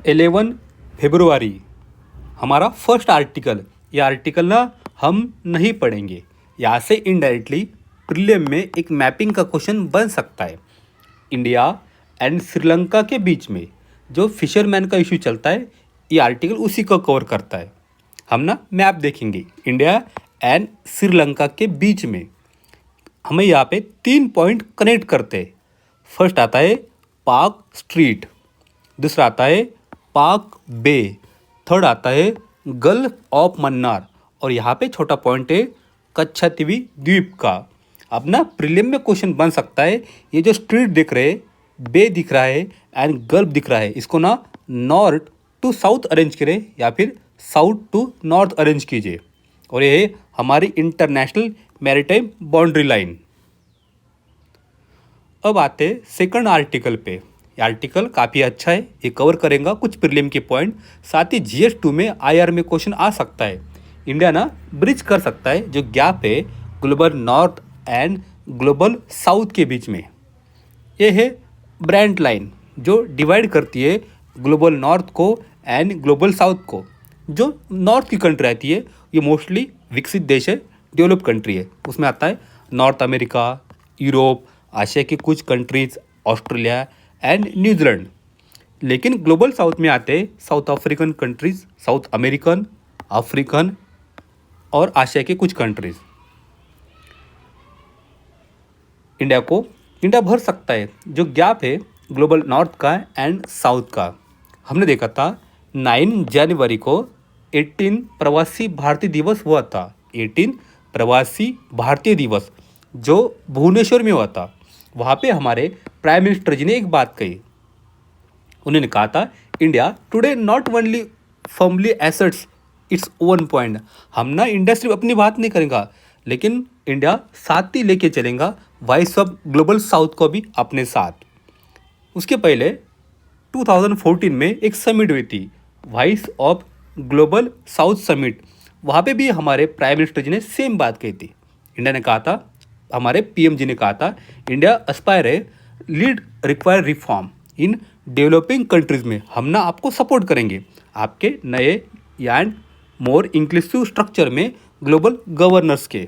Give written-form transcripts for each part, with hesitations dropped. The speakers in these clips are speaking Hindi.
11 फरवरी हमारा फर्स्ट आर्टिकल। ये आर्टिकल ना हम नहीं पढ़ेंगे, यहाँ से इनडायरेक्टली प्रीलिम में एक मैपिंग का क्वेश्चन बन सकता है। इंडिया एंड श्रीलंका के बीच में जो फिशरमैन का इशू चलता है, ये आर्टिकल उसी को कवर करता है। हम ना मैप देखेंगे इंडिया एंड श्रीलंका के बीच में, हमें यहाँ पे 3 पॉइंट कनेक्ट करते हैं। फर्स्ट आता है पाक स्ट्रीट, दूसरा आता है पाक बे, थर्ड आता है गल्फ ऑफ मन्नार, और यहाँ पे छोटा पॉइंट है कच्छतीवी द्वीप का। अब ना प्रीलिम में क्वेश्चन बन सकता है, ये जो स्ट्रीट दिख रहे हैं, बे दिख रहा है एंड गल्फ दिख रहा है, इसको ना नॉर्थ टू साउथ अरेंज करें या फिर साउथ टू नॉर्थ अरेंज कीजिए, और ये है हमारी इंटरनेशनल मैरीटाइम बाउंड्री लाइन। अब आते हैं सेकंड आर्टिकल पे। ये आर्टिकल काफ़ी अच्छा है, ये कवर करेगा कुछ प्रीलिम के पॉइंट, साथ ही GS2 में IR में क्वेश्चन आ सकता है। इंडिया ना ब्रिज कर सकता है जो गैप है global north and global south के बीच में। ये है ब्रांड लाइन जो डिवाइड करती है ग्लोबल नॉर्थ को एंड ग्लोबल साउथ को। जो नॉर्थ की कंट्री आती है ये मोस्टली विकसित देश है, डेवलप कंट्री है, उसमें आता है नॉर्थ अमेरिका, यूरोप, आशिया की कुछ कंट्रीज, ऑस्ट्रेलिया एंड न्यूजीलैंड। लेकिन ग्लोबल साउथ में आते हैं south African countries, south American, African और आशिया के कुछ कंट्रीज। इंडिया भर सकता है जो गैप है ग्लोबल नॉर्थ का एंड साउथ का। हमने देखा था 9 जनवरी को 18 प्रवासी भारतीय दिवस हुआ था। 18 प्रवासी भारतीय दिवस जो भुवनेश्वर में हुआ था, वहाँ पे हमारे प्राइम मिनिस्टर जी ने एक बात कही। उन्होंने कहा था India today not only firmly assets its own point. हम ना इंडिया सिर्फ अपनी बात नहीं करेगा, लेकिन इंडिया साथ ही लेके चलेगा वॉइस ऑफ ग्लोबल साउथ को भी अपने साथ। उसके पहले 2014 में एक समिट हुई थी, voice of global south summit. वहाँ पे भी हमारे प्राइम मिनिस्टर जी ने सेम बात कही थी। इंडिया ने कहा था, हमारे PM जी ने कहा था, इंडिया एस्पायर है lead require reform in developing countries में। हम ना आपको सपोर्ट करेंगे आपके नए एंड मोर इंक्लूसिव स्ट्रक्चर में ग्लोबल गवर्नेंस के।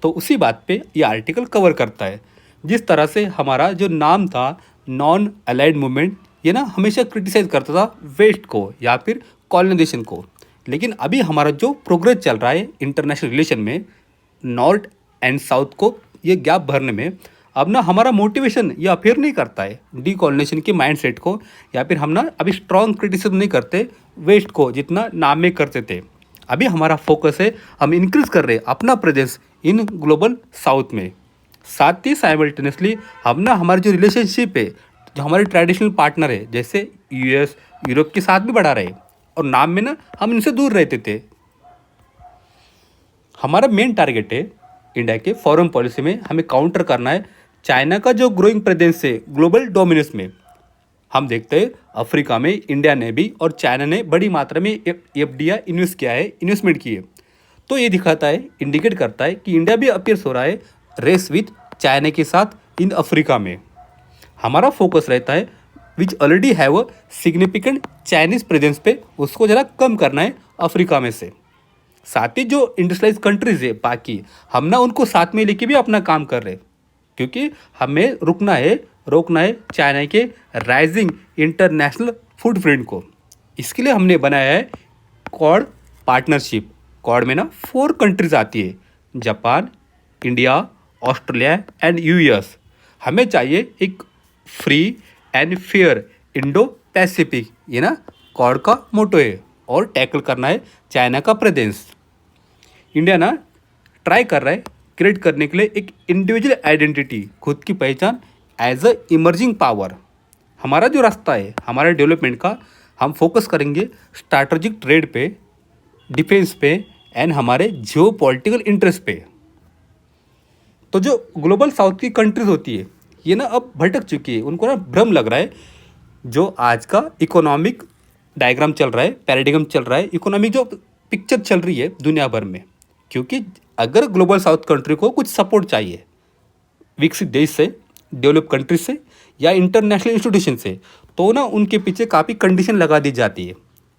तो उसी बात पे ये आर्टिकल कवर करता है। जिस तरह से हमारा जो नाम था नॉन अलाइड मूवमेंट, ये ना हमेशा क्रिटिसाइज करता था वेस्ट को या फिर कॉलोनाइजेशन को, लेकिन अभी हमारा जो प्रोग्रेस चल रहा है इंटरनेशनल रिलेशन में नॉर्थ एंड साउथ को ये गैप भरने में, अब ना हमारा मोटिवेशन ये अफेयर नहीं करता है डीकॉलोनाइजेशन के माइंडसेट को, या फिर हम ना अभी स्ट्रॉन्ग क्रिटिसिज्म नहीं करते वेस्ट को जितना नाम में करते थे। अभी हमारा फोकस है, हम इंक्रीज कर रहे हैं अपना प्रेजेंस इन ग्लोबल साउथ में। साथ ही साइमल्टेनियसली हम ना हमारी जो रिलेशनशिप है, जो हमारे ट्रेडिशनल पार्टनर है जैसे US, यूरोप के साथ भी बढ़ा रहे, और नाम में ना हम इनसे दूर रहते थे। हमारा मेन टारगेट है इंडिया के फॉरेन पॉलिसी में हमें काउंटर करना है चाइना का जो ग्रोइंग प्रेजेंस है ग्लोबल डोमिनेंस में। हम देखते हैं अफ्रीका में इंडिया ने भी और चाइना ने बड़ी मात्रा में FDI इन्वेस्टमेंट की है। तो ये दिखाता है, इंडिकेट करता है कि इंडिया भी अपीयर्स हो रहा है रेस विथ चाइना के साथ इन अफ्रीका में। हमारा फोकस रहता है विच already have a significant Chinese presence पे, उसको ज़रा कम करना है अफ्रीका में से। साथ ही जो इंडस्ट्रियलाइज कंट्रीज है बाकी, हम ना उनको साथ में लेके भी अपना काम कर रहे हैं, क्योंकि हमें रोकना है चाइना के राइजिंग इंटरनेशनल फुटप्रिंट को। इसके लिए हमने बनाया है क्वाड पार्टनरशिप। क्वाड में ना 4 कंट्रीज आती है, Japan, India, Australia and US। हमें चाहिए एक free and fair Indo Pacific, ये ना क्वाड का मोटो है, और टैकल करना है चाइना का प्रेजेंस। इंडिया ना ट्राई कर रहा है क्रिएट करने के लिए एक इंडिविजुअल आइडेंटिटी, खुद की पहचान एज अ इमर्जिंग पावर। हमारा जो रास्ता है हमारे डेवलपमेंट का, हम फोकस करेंगे स्ट्रैटेजिक ट्रेड पे, डिफेंस पे एंड हमारे जियो पॉलिटिकल इंटरेस्ट पे। तो जो ग्लोबल साउथ की कंट्रीज होती है ये ना अब भटक चुकी है, उनको ना भ्रम लग रहा है जो आज का इकोनॉमिक डायग्राम चल रहा है, पैराडिग्म चल रहा है, इकोनॉमिक जो पिक्चर चल रही है दुनिया भर में। क्योंकि अगर ग्लोबल साउथ कंट्री को कुछ सपोर्ट चाहिए विकसित देश से, डेवलप कंट्री से या इंटरनेशनल इंस्टीट्यूशन से, तो ना उनके पीछे काफ़ी कंडीशन लगा दी जाती है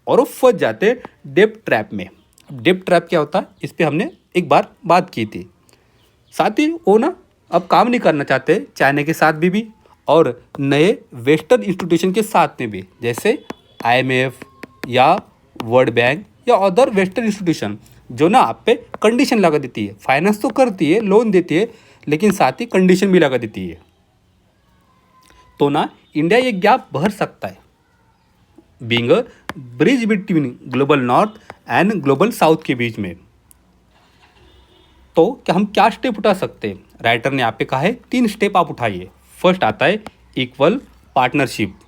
और वो फंस जाते हैं डेब्ट ट्रैप में। अब डेब्ट ट्रैप क्या होता है, इस पर हमने एक बार बात की थी। साथ ही वो ना अब काम नहीं करना चाहते चाइना के साथ भी और नए वेस्टर्न इंस्टीट्यूशन के साथ में भी, जैसे आईएमएफ या वर्ल्ड बैंक या अदर वेस्टर्न इंस्टीट्यूशन, जो ना आप पे कंडीशन लगा देती है। फाइनेंस तो करती है, लोन देती है, लेकिन साथ ही कंडीशन भी लगा देती है। तो ना इंडिया ये गैप भर सकता है, being a bridge between global north and global south के बीच में। तो क्या हम क्या स्टेप उठा सकते हैं? राइटर ने यहाँ पे कहा है 3 स्टेप आप उठाइए। फर्स्ट आता है इक्वल पार्टनरशिप।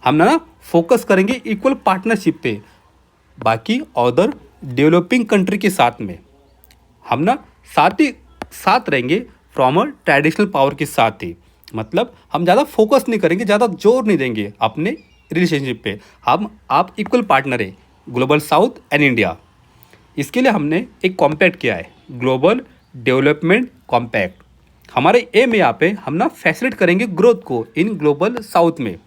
हम ना फोकस करेंगे इक्वल पार्टनरशिप पे बाकी अदर डेवलपिंग कंट्री के साथ में। हम ना साथ रहेंगे फ्रॉम अ ट्रेडिशनल पावर के साथ ही। मतलब हम ज़्यादा फोकस नहीं करेंगे, ज़्यादा जोर नहीं देंगे अपने रिलेशनशिप पे। आप इक्वल पार्टनर है ग्लोबल साउथ एंड इंडिया। इसके लिए हमने एक कॉम्पैक्ट किया है, ग्लोबल डेवलपमेंट कॉम्पैक्ट। हमारे एम यहाँ पे हम ना फैसिलिटेट करेंगे ग्रोथ को इन ग्लोबल साउथ में।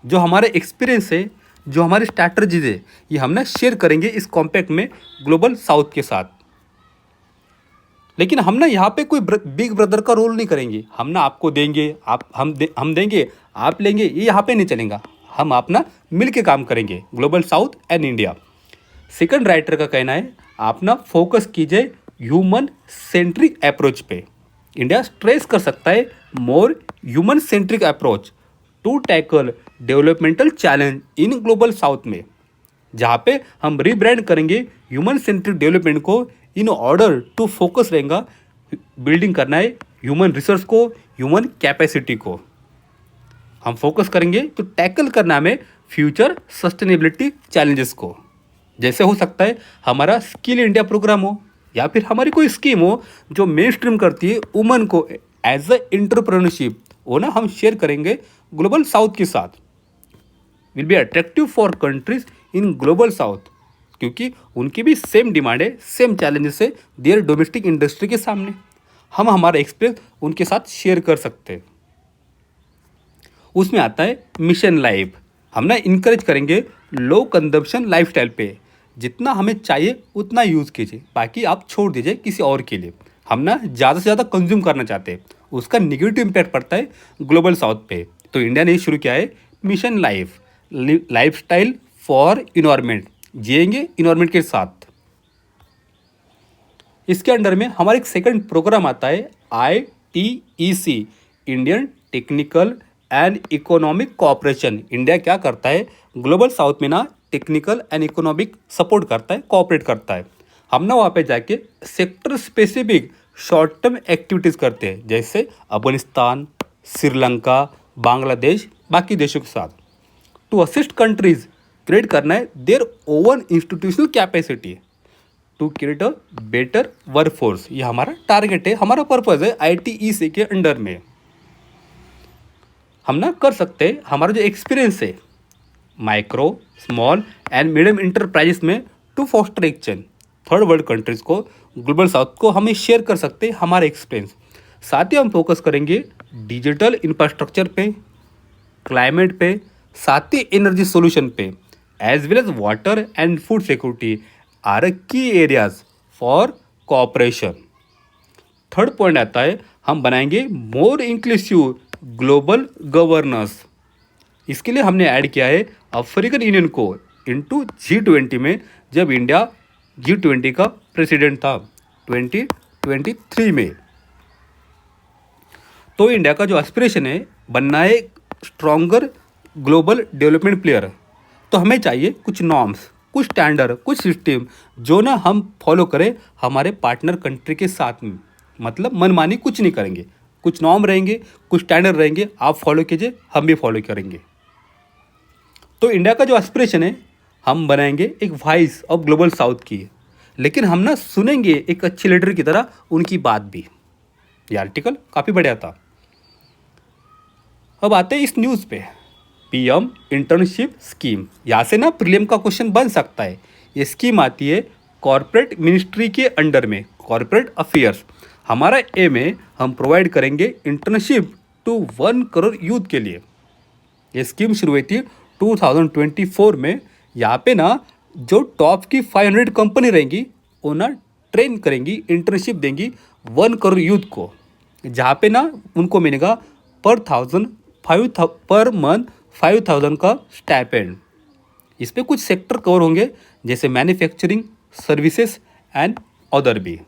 जो हमारे एक्सपीरियंस है, जो हमारी स्ट्रैटजीज है, ये हम ना शेयर करेंगे इस कॉम्पैक्ट में ग्लोबल साउथ के साथ। लेकिन हम ना यहाँ पे कोई बिग ब्रदर का रोल नहीं करेंगे। हम ना आपको देंगे, हम देंगे, आप लेंगे, ये यहाँ पे नहीं चलेगा। हम अपना मिल के काम करेंगे global south and India. Second writer का कहना है आप ना फोकस कीजिए ह्यूमन सेंट्रिक अप्रोच पे। इंडिया स्ट्रेस कर सकता है more human centric approach to tackle developmental challenge in global south में, जहाँ पे हम रीब्रांड करेंगे ह्यूमन सेंट्रिक डेवलपमेंट को इन ऑर्डर टू फोकस रहेगा बिल्डिंग करना है ह्यूमन रिसोर्स को, ह्यूमन कैपेसिटी को। हम फोकस करेंगे तो टैकल करना हमें फ्यूचर सस्टेनेबिलिटी चैलेंजेस को। जैसे हो सकता है हमारा स्किल इंडिया प्रोग्राम हो या फिर हमारी कोई स्कीम हो जो मेन स्ट्रीम करती है वुमन को एज अ एंटरप्रेन्योरशिप, वो ना हम शेयर करेंगे ग्लोबल साउथ के साथ। Will be attractive for countries in global south, क्योंकि उनकी भी सेम डिमांड है, सेम चैलेंजेस है देयर डोमेस्टिक इंडस्ट्री के सामने। हम हमारा एक्सपीरियंस उनके साथ शेयर कर सकते हैं। उसमें आता है मिशन लाइफ। हम ना इनकरेज करेंगे लो कंजम्पशन लाइफस्टाइल पे। जितना हमें चाहिए उतना यूज़ कीजिए, बाकी आप छोड़ दीजिए किसी और के लिए। हम ना ज़्यादा से ज़्यादा कंज्यूम करना चाहते हैं, उसका निगेटिव इम्पैक्ट पड़ता है ग्लोबल साउथ पे। तो इंडिया ने शुरू किया है मिशन लाइफस्टाइल फॉर इन्वायरमेंट, जिएंगे इन्वायरमेंट के साथ। इसके अंडर में हमारा एक सेकंड प्रोग्राम आता है ITEC, Indian technical and economic cooperation. India क्या करता है ग्लोबल साउथ में ना टेक्निकल एंड इकोनॉमिक सपोर्ट करता है, कोऑपरेट करता है। हम ना वहाँ पे जाके sector specific short term activities करते हैं, जैसे अफगानिस्तान, श्रीलंका, बांग्लादेश, बाकी देशों के साथ। टू असिस्ट कंट्रीज क्रिएट करना है their own institutional capacity to create a better workforce. ये हमारा टारगेट है, हमारा पर्पज़ है ITEC के अंडर में। हम ना कर सकते हैं हमारा जो एक्सपीरियंस है micro, small and medium enterprises में to foster exchange. Third world countries को, ग्लोबल साउथ को हमें शेयर कर सकते हैं हमारे एक्सपीरियंस। साथ ही हम फोकस करेंगे डिजिटल इंफ्रास्ट्रक्चर पे, क्लाइमेट पे, साथ ही एनर्जी सोल्यूशन पे, as well as water and food security are key areas for cooperation. Third point आता है हम बनाएंगे मोर इंक्लूसिव ग्लोबल गवर्नेंस। इसके लिए हमने ऐड किया है अफ्रीकन यूनियन को इनटू G20 में, जब इंडिया G20 का प्रेसिडेंट था 2023 में। तो इंडिया का जो एस्पिरेशन है बनना है स्ट्रॉन्गर ग्लोबल डेवलपमेंट प्लेयर। तो हमें चाहिए कुछ नॉर्म्स, कुछ स्टैंडर्ड, कुछ सिस्टम जो ना हम फॉलो करें हमारे पार्टनर कंट्री के साथ में। मतलब मनमानी कुछ नहीं करेंगे, कुछ नॉर्म रहेंगे, कुछ स्टैंडर्ड रहेंगे, आप फॉलो कीजिए, हम भी फॉलो करेंगे। तो इंडिया का जो एस्पिरेशन है हम बनाएंगे एक वॉइस ऑफ ग्लोबल साउथ की, लेकिन हम ना सुनेंगे एक अच्छे लीडर की तरह उनकी बात भी। ये आर्टिकल काफ़ी बढ़िया था। अब आते हैं इस न्यूज़ पे, PM इंटर्नशिप स्कीम। यहाँ से ना प्रीलिम का क्वेश्चन बन सकता है। ये स्कीम आती है कॉर्पोरेट मिनिस्ट्री के अंडर में, कॉर्पोरेट अफेयर्स। हमारा एम है हम प्रोवाइड करेंगे internship to to 1 crore youth के लिए। ये स्कीम शुरू हुई थी 2024 में। यहाँ पे ना जो टॉप की 500 कंपनी रहेंगी वो ना ट्रेन करेंगी, इंटर्नशिप देंगी 1 करोड़ यूथ को, जहाँ पे ना उनको मिलेगा पर मंथ 5,000 का स्टाइपेंड। इस पे कुछ सेक्टर कवर होंगे जैसे मैन्युफैक्चरिंग, सर्विसेज एंड अदर भी।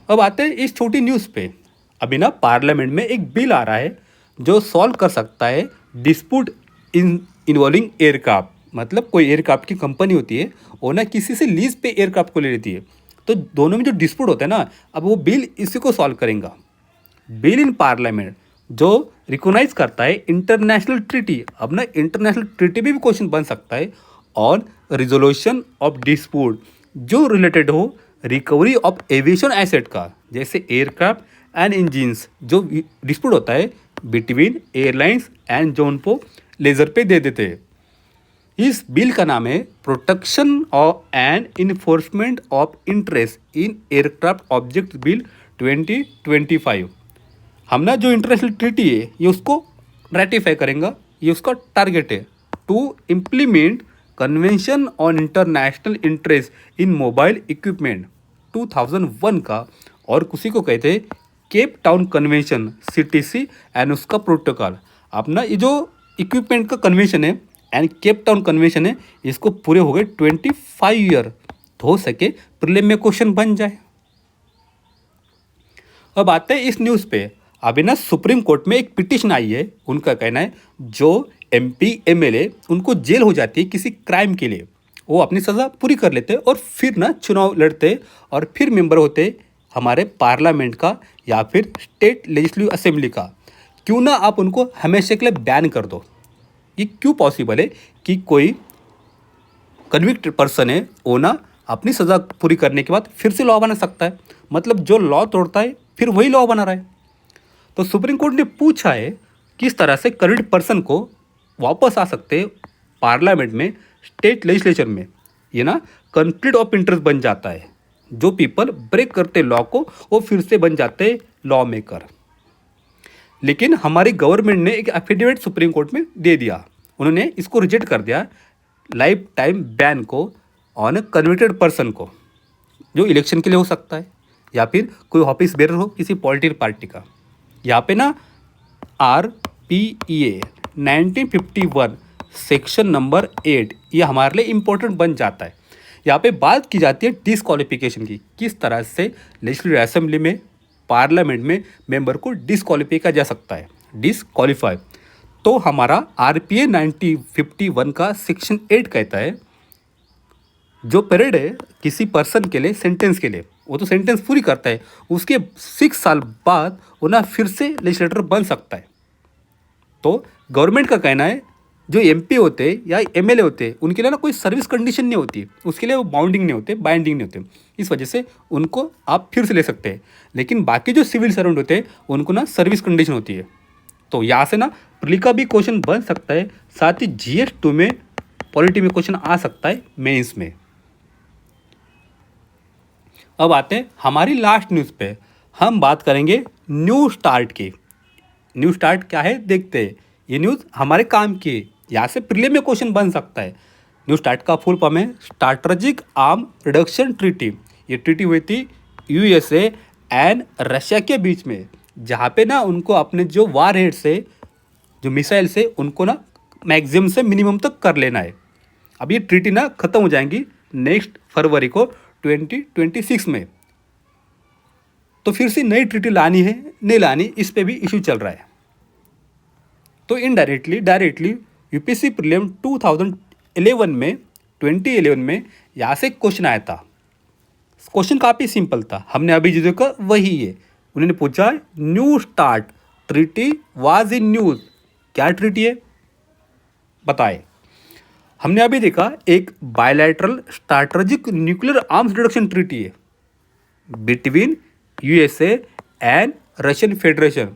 अब आते हैं इस छोटी न्यूज़ पे। अभी ना पार्लियामेंट में एक बिल आ रहा है जो सॉल्व कर सकता है डिस्प्यूट इन्वॉल्विंग एयरक्राफ्ट। मतलब कोई एयरक्राफ्ट की कंपनी होती है, वो ना किसी से लीज पे एयरक्राफ्ट को ले लेती है, तो दोनों में जो डिस्प्यूट होता है ना, अब वो बिल इसी को सॉल्व करेगा। बिल इन पार्लियामेंट जो रिकोगनाइज करता है इंटरनेशनल ट्रीटी। अब ना इंटरनेशनल ट्रीटी भी क्वेश्चन बन सकता है ऑन रिजोल्यूशन ऑफ डिस्प्यूट जो रिलेटेड हो रिकवरी ऑफ एविएशन एसेट का, जैसे एयरक्राफ्ट एंड इंजिन्स जो डिस्प्यूट होता है बिटवीन एयरलाइंस एंड जोन को लेजर पे दे देते हैं। इस बिल का नाम है protection of and enforcement of interest in aircraft object bill 2025। हम ना जो इंटरनेशनल ट्रीटी है ये उसको रेटिफाई करेंगे। ये उसका टारगेट है to implement convention on international interest in mobile equipment 2001 का, और उसी को कहते हैं Cape Town convention CTC and उसका प्रोटोकॉल। अपना ये जो इक्विपमेंट का कन्वेंशन है एंड केप टाउन कन्वेंशन है, इसको पूरे हो गए 25 ईयर, तो हो सके प्रीलिम में क्वेश्चन बन जाए। अब आते हैं इस न्यूज़ पे। अभी ना सुप्रीम कोर्ट में एक पिटिशन आई है। उनका कहना है जो MP MLA उनको जेल हो जाती है किसी क्राइम के लिए, वो अपनी सज़ा पूरी कर लेते और फिर ना चुनाव लड़ते और फिर मेंबर होते हमारे पार्लियामेंट का या फिर स्टेट लेजिस्लेटिव असेंबली का। क्यों ना आप उनको हमेशा के लिए बैन कर दो। ये क्यों पॉसिबल है कि कोई कन्विक्ट पर्सन है वो ना अपनी सज़ा पूरी करने के बाद फिर से लॉ बना सकता है। मतलब जो लॉ तोड़ता है फिर वही लॉ बना रहा है। तो सुप्रीम कोर्ट ने पूछा है किस तरह से कन्विक्ट पर्सन को वापस आ सकते हैं पार्लियामेंट में, स्टेट लेजिस्लेचर में। ये ना कॉन्फ्लिक्ट ऑफ इंटरेस्ट बन जाता है। जो पीपल ब्रेक करते लॉ को वो फिर से बन जाते लॉ मेकर। लेकिन हमारी गवर्नमेंट ने एक एफिडेविट सुप्रीम कोर्ट में दे दिया। उन्होंने इसको रिजेक्ट कर दिया लाइफ टाइम बैन को ऑन अ कन्विक्टेड पर्सन को, जो इलेक्शन के लिए हो सकता है या फिर कोई ऑफिस बेरर हो किसी पॉलिटिकल पार्टी का। यहाँ पे ना RPEA 1951 सेक्शन नंबर 8 ये हमारे लिए इम्पोर्टेंट बन जाता है। यहाँ पे बात की जाती है डिसक्वालिफिकेशन की, किस तरह से लेजिस्लेटिव असेंबली में, पार्लियामेंट में मेंबर को डिसक्वालीफाई किया जा सकता है, डिसक्वालीफाई। तो हमारा RPA 1951 का सेक्शन 8 कहता है जो पीरियड है किसी पर्सन के लिए सेंटेंस के लिए, वो तो सेंटेंस पूरी करता है, उसके 6 साल बाद वो ना फिर से लेजिस्लेटर बन सकता है। तो गवर्नमेंट का कहना है जो MP होते या MLA होते उनके लिए ना कोई सर्विस कंडीशन नहीं होती, उसके लिए वो बाउंडिंग नहीं होते, बाइंडिंग नहीं होते, इस वजह से उनको आप फिर से ले सकते हैं। लेकिन बाकी जो सिविल सर्वेंट होते हैं उनको ना सर्विस कंडीशन होती है। तो यहाँ से ना प्री का भी क्वेश्चन बन सकता है, साथ ही GS2 में पॉलिटी में क्वेश्चन आ सकता है मेंस में। अब आते हैं हमारी लास्ट न्यूज़ पे। हम बात करेंगे न्यू स्टार्ट की। न्यू स्टार्ट क्या है देखते हैं। ये न्यूज़ हमारे काम की है, यहाँ से प्रीलिम में क्वेश्चन बन सकता है। न्यू स्टार्ट का फुल फॉर्म है स्ट्रैटेजिक आर्म रिडक्शन ट्रीटी। ये ट्रीटी हुई थी USA एंड रशिया के बीच में, जहाँ पे ना उनको अपने जो वार हेड से, जो मिसाइल से, उनको ना मैक्सिमम से मिनिमम तक कर लेना है। अब ये ट्रीटी ना ख़त्म हो जाएंगी नेक्स्ट फरवरी को 2026 में। तो फिर से नई ट्रीटी लानी है नहीं लानी, इस पे भी इशू चल रहा है। तो इनडायरेक्टली डायरेक्टली UPSC प्रीलिम 2011 में यहाँ से क्वेश्चन आया था। क्वेश्चन काफ़ी सिंपल था, हमने अभी जो देखा वही है। उन्होंने पूछा New Start treaty was in news, क्या ट्रीटी है बताए। हमने अभी देखा एक bilateral strategic nuclear arms reduction treaty है between USA and Russian Federation.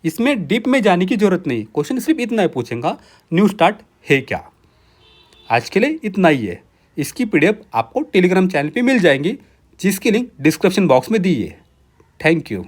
इसमें डीप में जाने की जरूरत नहीं, क्वेश्चन सिर्फ इतना ही पूछेगा न्यू स्टार्ट है क्या। आज के लिए इतना ही है। इसकी PDF आपको टेलीग्राम चैनल पे मिल जाएंगी, जिसकी लिंक डिस्क्रिप्शन बॉक्स में दी है। Thank you.